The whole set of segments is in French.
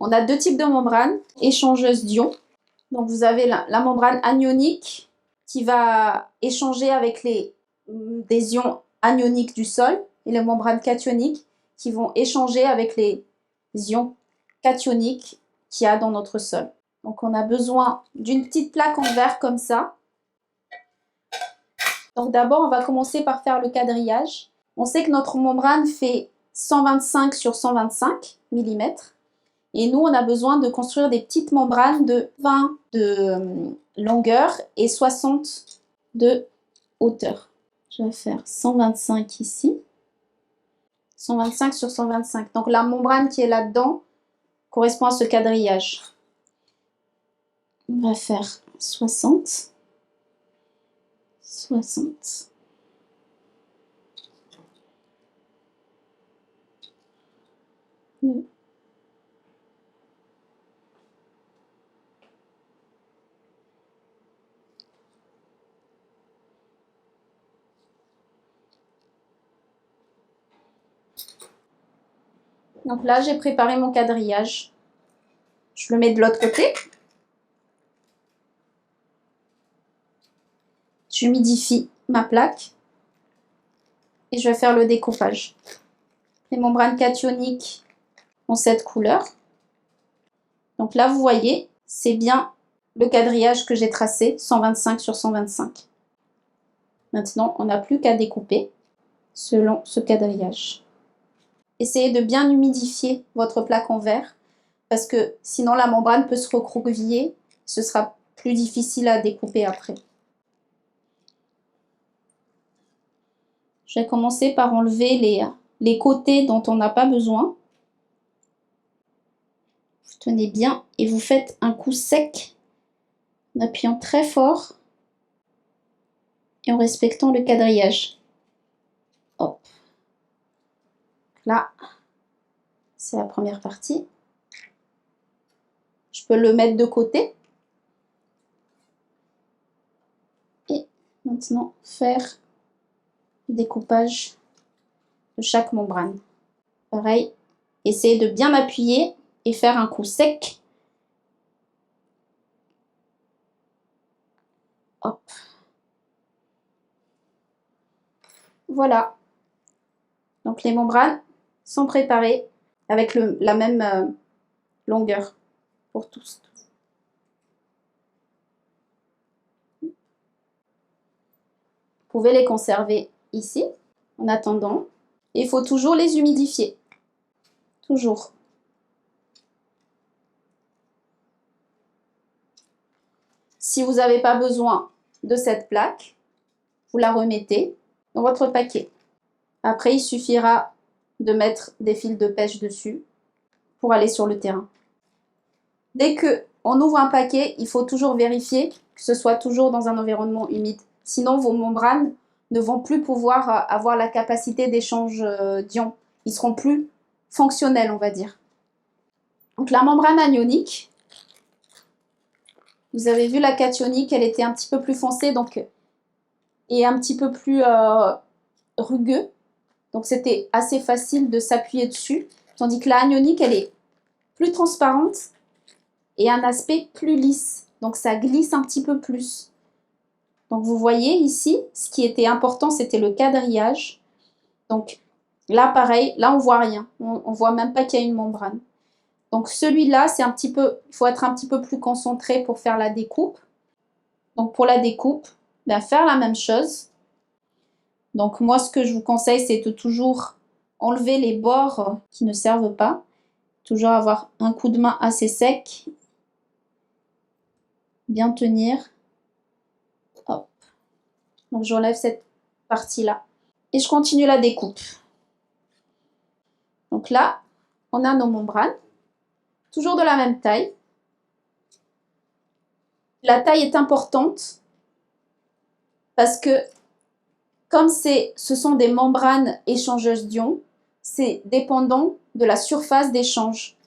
On a deux types de membranes échangeuses d'ions. Donc vous avez la membrane anionique qui va échanger avec des ions anioniques du sol et les membranes cationiques qui vont échanger avec les ions cationiques qu'il y a dans notre sol. Donc on a besoin d'une petite plaque en verre comme ça. Donc d'abord on va commencer par faire le quadrillage. On sait que notre membrane fait 125 sur 125 mm. Et nous, on a besoin de construire des petites membranes de 20 de longueur et 60 de hauteur. Je vais faire 125 ici. 125 sur 125. Donc la membrane qui est là-dedans correspond à ce quadrillage. On va faire 60. 60. Donc là, j'ai préparé mon quadrillage. Je le mets de l'autre côté. J'humidifie ma plaque. Et je vais faire le découpage. Les membranes cationiques ont cette couleur. Donc là, vous voyez, c'est bien le quadrillage que j'ai tracé, 125 sur 125. Maintenant, on n'a plus qu'à découper selon ce quadrillage. Essayez de bien humidifier votre plaque en verre parce que sinon la membrane peut se recroqueviller. Ce sera plus difficile à découper après. Je vais commencer par enlever les côtés dont on n'a pas besoin. Vous tenez bien et vous faites un coup sec en appuyant très fort et en respectant le quadrillage. Hop. Là, c'est la première partie. Je peux le mettre de côté. Et maintenant, faire le découpage de chaque membrane. Pareil, essayez de bien appuyer et faire un coup sec. Hop. Voilà. Donc les membranes sont préparées avec la même longueur pour tous. Vous pouvez les conserver ici en attendant. Il faut toujours les humidifier. Toujours. Si vous n'avez pas besoin de cette plaque, vous la remettez dans votre paquet. Après, il suffira de mettre des fils de pêche dessus pour aller sur le terrain. Dès qu'on ouvre un paquet, il faut toujours vérifier que ce soit toujours dans un environnement humide. Sinon, vos membranes ne vont plus pouvoir avoir la capacité d'échange d'ions. Ils seront plus fonctionnels, on va dire. Donc la membrane anionique, vous avez vu la cationique, elle était un petit peu plus foncée et un petit peu plus rugueux. Donc c'était assez facile de s'appuyer dessus. Tandis que la anionique, elle est plus transparente et un aspect plus lisse. Donc ça glisse un petit peu plus. Donc vous voyez ici, ce qui était important, c'était le quadrillage. Donc là, pareil, là on voit rien. On voit même pas qu'il y a une membrane. Donc celui-là, il faut être un petit peu plus concentré pour faire la découpe. Donc pour la découpe, faire la même chose. Donc moi, ce que je vous conseille, c'est de toujours enlever les bords qui ne servent pas. Toujours avoir un coup de main assez sec. Bien tenir. Hop. Donc j'enlève cette partie-là. Et je continue la découpe. Donc là, on a nos membranes. Toujours de la même taille. La taille est importante parce que comme ce sont des membranes échangeuses d'ions, c'est dépendant de la surface d'échange.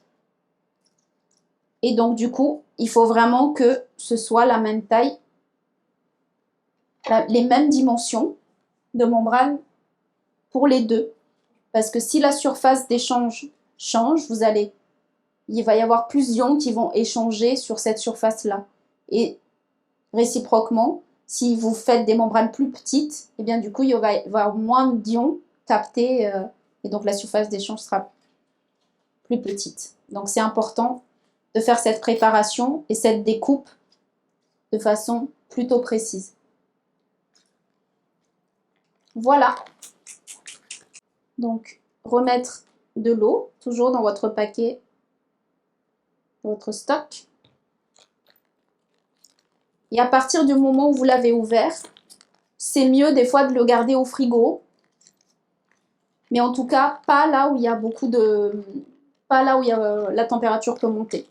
Et donc du coup, il faut vraiment que ce soit la même taille, les mêmes dimensions de membrane pour les deux. Parce que si la surface d'échange change, vous allez il va y avoir plus d'ions qui vont échanger sur cette surface-là. Et réciproquement, si vous faites des membranes plus petites, et bien du coup, il va y avoir moins d'ions captés et donc la surface d'échange sera plus petite. Donc c'est important de faire cette préparation et cette découpe de façon plutôt précise. Voilà. Donc remettre de l'eau, toujours dans votre paquet, votre stock. Et à partir du moment où vous l'avez ouvert, c'est mieux des fois de le garder au frigo. Mais en tout cas, pas là où il y a beaucoup de... pas là où la température peut monter.